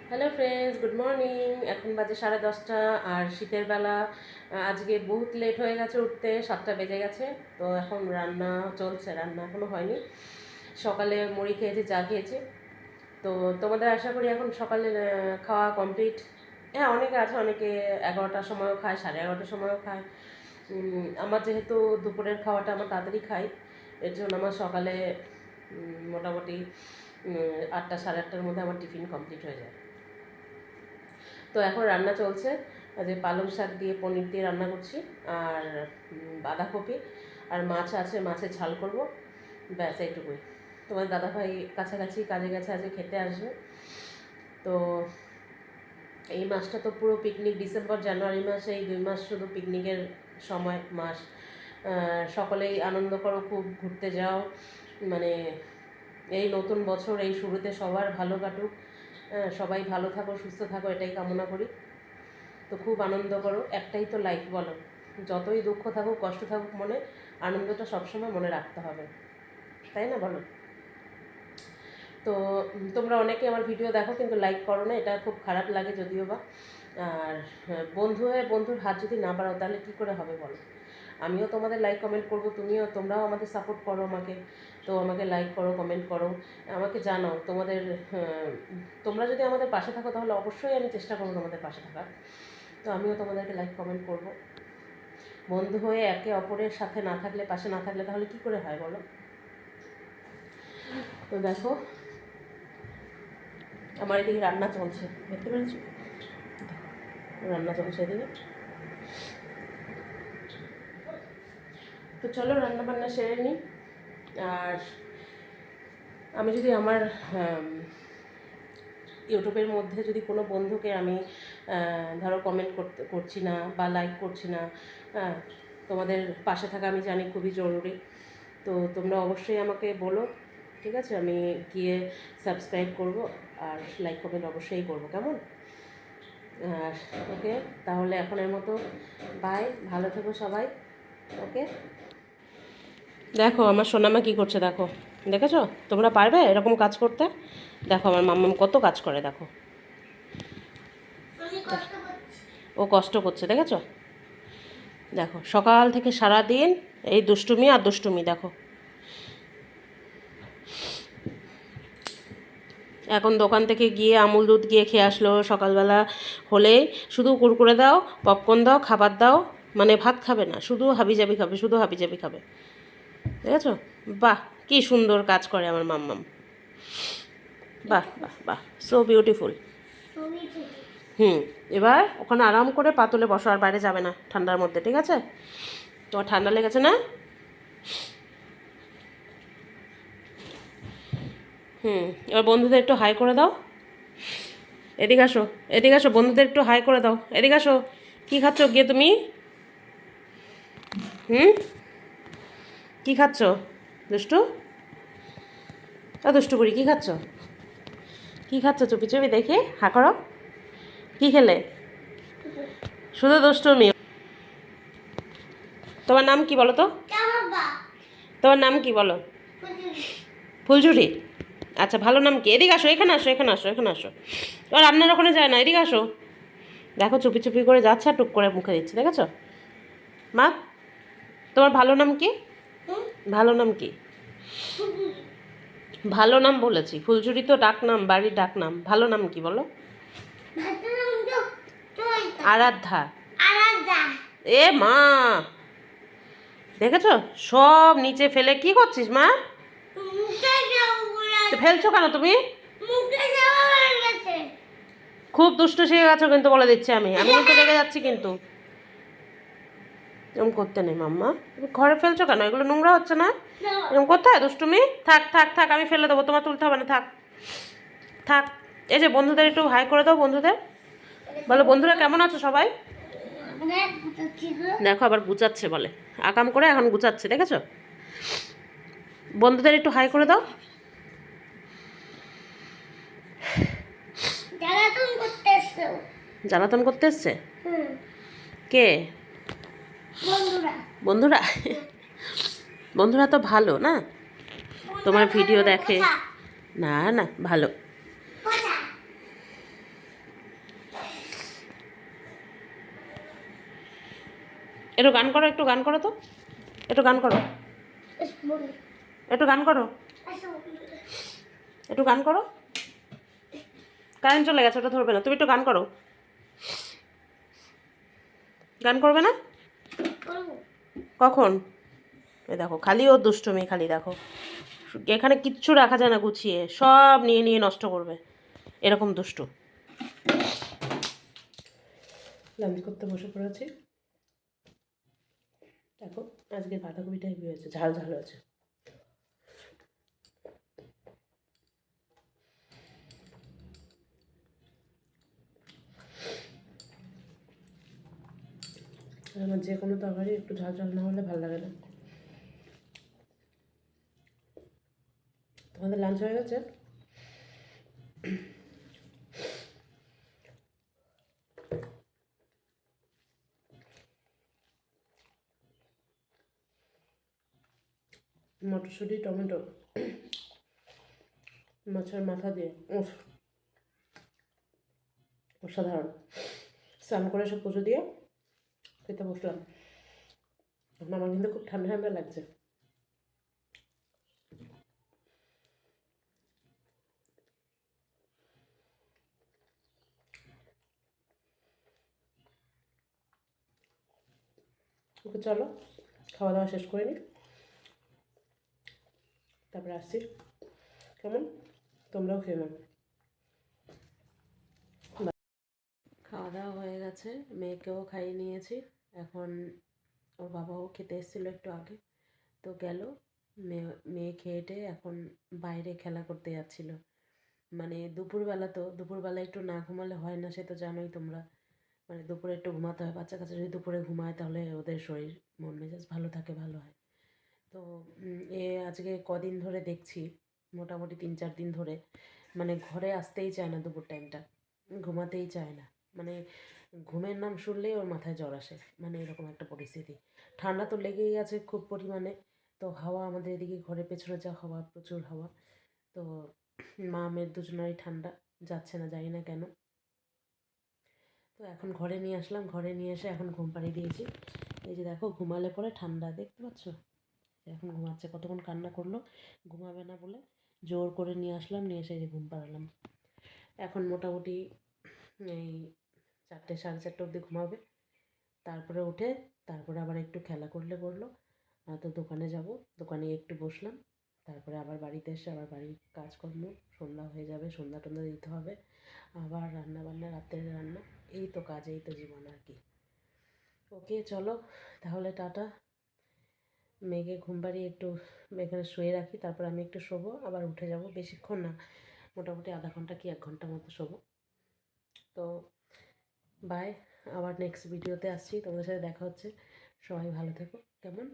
Hello friends, good morning. এখন বাজে 10:30 আর শীতের বেলা। আজকে বহুত লেট হয়ে গেছে উঠতে, 7টা বেজে গেছে। তো এখন রান্না চলছে, রান্না এখনও হয়নি। সকালে মুড়ি খেয়েছি, চা খেয়েছি। তো তোমাদের আশা করি এখন সকালে খাওয়া কমপ্লিট। হ্যাঁ, অনেকে আছে, অনেকে 11টার সময়ও খায়, 11:30টার সময়ও খায়। আমার যেহেতু দুপুরের খাওয়াটা আমার তাড়াতাড়ি খাই, এর জন্য আমার সকালে মোটামুটি 8টা 8:30টার মধ্যে আমার টিফিন কমপ্লিট হয়ে যায়। তো এখন রান্না চলছে, যে পালং শাক দিয়ে পনির দিয়ে রান্না করছি, আর বাঁধাকপি আর মাছ আছে, মাছের ঝাল করব, ব্যাস এইটুকুই। তোমার দাদাভাই কাছাকাছি কাজে গেছে, আজকে খেতে আসবে। তো এই মাসটা তো পুরো পিকনিক, ডিসেম্বর জানুয়ারি মাসে এই 2 মাস শুধু পিকনিকের সময় মাস। সকলেই আনন্দ করো, খুব ঘুরতে যাও, মানে এই নতুন বছর এই শুরুতে সবার ভালো কাটুক, সবাই ভালো থাকো, সুস্থ থাকো, এটাই কামনা করি। তো খুব আনন্দ করো, একটাই তো লাইফ, বলো। যতই দুঃখ থাকুক, কষ্ট থাকুক মনে, আনন্দটা সবসময় মনে রাখতে হবে, তাই না, বলো। তো তোমরা অনেকে আমার ভিডিও দেখো কিন্তু লাইক করো না, এটা খুব খারাপ লাগে যদিও বা। আর বন্ধু হয়ে বন্ধুর হাত যদি না বাড়াও তাহলে কী করে হবে, বলো। আমিও তোমাদের লাইক কমেন্ট করবো, তোমরাও আমাদের সাপোর্ট করো আমাকে। তো আমাকে লাইক করো, কমেন্ট করো, আমাকে জানাও তোমাদের। তোমরা যদি আমাদের পাশে থাকো তাহলে অবশ্যই আমি চেষ্টা করবো তোমাদের পাশে থাকার। তো আমিও তোমাদেরকে লাইক কমেন্ট করবো। বন্ধু হয়ে একে অপরের সাথে না থাকলে, পাশে না থাকলে তাহলে কি করে হয়, বলো। তো দেখো, আমার এদিকে রান্না চলছে, দেখতে পেরেছো, রান্না চলছে এদিকে। তো চলো রান্না বান্না সেরে নিই। আর আমি যদি আমার ইউটিউবের মধ্যে যদি কোনো বন্ধুকে আমি ধরো কমেন্ট করছি না বা লাইক করছি না, তোমাদের পাশে থাকা আমি জানি খুবই জরুরি। তো তোমরা অবশ্যই আমাকে বলো, ঠিক আছে, আমি গিয়ে সাবস্ক্রাইব করব আর লাইক কমেন্ট অবশ্যই করবো, কেমন। আর ওকে, তাহলে এখনের মতো বাই, ভালো থেকো সবাই, ওকে। দেখো আমার সোনামা কী করছে, দেখো, দেখেছো, তোমরা পারবে এরকম কাজ করতে? দেখো আমার মাম্মাম কত কাজ করে, দেখো ও কষ্ট করছে, দেখেছো। দেখো সকাল থেকে সারা দিন এই দুষ্টুমি আর দুষ্টুমি, দেখো। এখন দোকান থেকে গিয়ে আমুল দুধ গিয়ে খেয়ে আসলো সকালবেলা হলেই, শুধু কুরকুরে দাও, পপকর্ন দাও, খাবার দাও, মানে ভাত খাবে না, শুধু হাবিজাবি খাবে, শুধু হাবিজাবি খাবে, দেখেছো। বাহ, কি সুন্দর কাজ করে আমার মাম্মাম, বাহ বাহ বাহ, সো বিউটিফুল। এবার ওখানে আরাম করে পাতলে বসো, আর বাইরে যাবে না ঠান্ডার মধ্যে, ঠিক আছে। তোমার ঠান্ডা লেগেছে না? এবার বন্ধুদের একটু হাই করে দাও, এদিকে আসো, এদিকে আসো, বন্ধুদের একটু হাই করে দাও, এদিকে আসো। কী খাচ্ছ গিয়ে তুমি? কী খাচ্ছ দুষ্টু? দুষ্টু করি, কী খাচ্ছ? কী খাচ্ছ চুপি চুপি দেখি, হা করো। কী খেলে? শুধু দুষ্টুমি। তোমার নাম কি বলো তো? তোমার নাম কি বলো? ফুলঝুরি। আচ্ছা, ভালো নাম কি? এদিকে আসো, এখানে আসো, এখানে আসো, এখানে আসো। ও রান্নার ওখানে যায় না, এদিকে আসো। দেখো চুপি চুপি করে যাচ্ছে আর টুক করে মুখে দিচ্ছে, দেখেছো। মা, তোমার ভালো নাম কি? ভালো নাম কি? ভালো নাম বলেছি, ফুলঝুরি তো ডাক নাম, বাড়ির ডাক নাম। ভালো নাম কি বলো? আরাধ্যা। এ মা, দেখেছো সব নিচে ফেলে কি করছিস মা? ফেলছো কেন তুমি? খুব দুষ্ট শিখে গেছো কিন্তু, বলে দিচ্ছি আমি কিন্তু রেগে যাচ্ছি কিন্তু। এরকম করতে নেই মাম্মা, তুমি ঘরে ফেলছো কেন? এগুলো নোংরা হচ্ছে না? এরকম করতে হয় দুষ্টুমি? থাক থাক থাক, আমি ফেলে দেবো, তোমার তুলতে হবে না, থাক থাক। এই যে বন্ধুদের একটু হাই করে দাও, বন্ধুদের বলো, বন্ধুরা কেমন আছো সবাই? দেখো আবার গুছাচ্ছে বলে, আকাম করে এখন গুছাচ্ছে, দেখেছো। বন্ধুদের একটু হাই করে দাও। জ্বালাতন করতে এসছে কে? বন্ধুরা। বন্ধুরা তো ভালো না, তোমার ভিডিও দেখে। না না, ভালো। একটু গান করো, একটু গান করো তো, একটু গান করো, একটু গান করো, একটু গান করো। কারেন্ট চলে গেছে, ওটা ধরবে না, তুমি একটু গান করো। গান করবে না? কখন? এই দেখো খালি ও দুষ্টুমি, খালি দেখো এখানে কিচ্ছু রাখা যায় না গুছিয়ে, সব নিয়ে নিয়ে নষ্ট করবে, এরকম দুষ্টু। লাঞ্চ করতে বসে পড়েছি। দেখো আজকে বাঁধাকপিটা হেভি হয়েছে, ঝাল ঝাল হয়েছে। আমার যে কোনো তরকারি একটু ঝাল ঝাল না হলে ভালো লাগে না। তোমাদের লাঞ্চ হয়ে গেছে? মটরশুঁটি, টমেটো, মাছের মাথা দিয়ে, উফ অসাধারণ। স্নান করে সব পুজো দিয়ে খেতে বসলাম। এখন আমার কিন্তু খুব ঠান্ডা ঠান্ডা লাগছে। ওকে চলো খাওয়া দাওয়া শেষ করে নিই, তারপরে আসছি। কেমন? তোমরাও খেয়ে নাও। খাওয়া দাওয়া হয়ে গেছে, মেয়েকেও খাইয়ে নিয়েছি। এখন ওর বাবাও খেতে এসেছিলো একটু আগে, তো গেল। মেয়ে খেয়ে টেয়ে এখন বাইরে খেলা করতে যাচ্ছিল। মানে দুপুরবেলা, তো দুপুরবেলা একটু না ঘুমালে হয় না, সে তো জানোই তোমরা। মানে দুপুরে একটু ঘুমাতে হয়, বাচ্চা কাচ্চা যদি দুপুরে ঘুমায় তাহলে ওদের শরীর মন মেজাজ ভালো থাকে, ভালো হয়। তো আজকে কদিন ধরে দেখছি, মোটামুটি 3-4 দিন ধরে মানে ঘরে আসতেই চায় না দুপুর টাইমটা, ঘুমাতেই চায় না। মানে ঘুমের নাম শুনলেই ওর মাথায় জ্বর আসে, মানে এরকম একটা পরিস্থিতি। ঠান্ডা তো লেগেই আছে খুব পরিমাণে। তো হাওয়া আমাদের এদিকে ঘরের পেছনে যা হাওয়া, প্রচুর হাওয়া। তো মা মেয়ের দুজনেরই ঠান্ডা, যাচ্ছে না, জানি না কেন। তো এখন ঘরে নিয়ে আসলাম, ঘরে নিয়ে এসে এখন ঘুম পাড়িয়ে দিয়েছি। এই যে দেখো ঘুমালে পরে ঠান্ডা, দেখতে পাচ্ছ? এখন ঘুমাচ্ছে, কতক্ষণ কান্না করলো ঘুমাবে না বলে, জোর করে নিয়ে আসলাম, নিয়ে এসে যে ঘুম পাড়ালাম। এখন মোটামুটি এই 4-4:30 অবধি ঘুমাবে, তারপরে উঠে তারপরে আবার একটু খেলা করলে করলো। তো দোকানে যাব, দোকানে একটু বসলাম, তারপরে আবার বাড়িতে এসে আবার বাড়ির কাজকর্ম, সন্ধ্যা হয়ে যাবে, সন্ধ্যা টন্ধ্যা দিতে হবে, আবার রান্না বান্না, রাত্রের রান্না, এই তো কাজ, এই তো জীবন আর কি। ওকে চলো তাহলে, টাটা। মেয়েকে ঘুম পাড়িয়ে একটু এখানে শুয়ে রাখি, তারপর আমি একটু শোবো, আবার উঠে যাব, বেশিক্ষণ না, মোটামুটি আধা ঘন্টা কি 1 ঘন্টা মতো শোবো। তো বাই, আবার নেক্সট ভিডিওতে আসছি, তোমাদের সাথে দেখা হচ্ছে। সবাই ভালো থেকো, কেমন?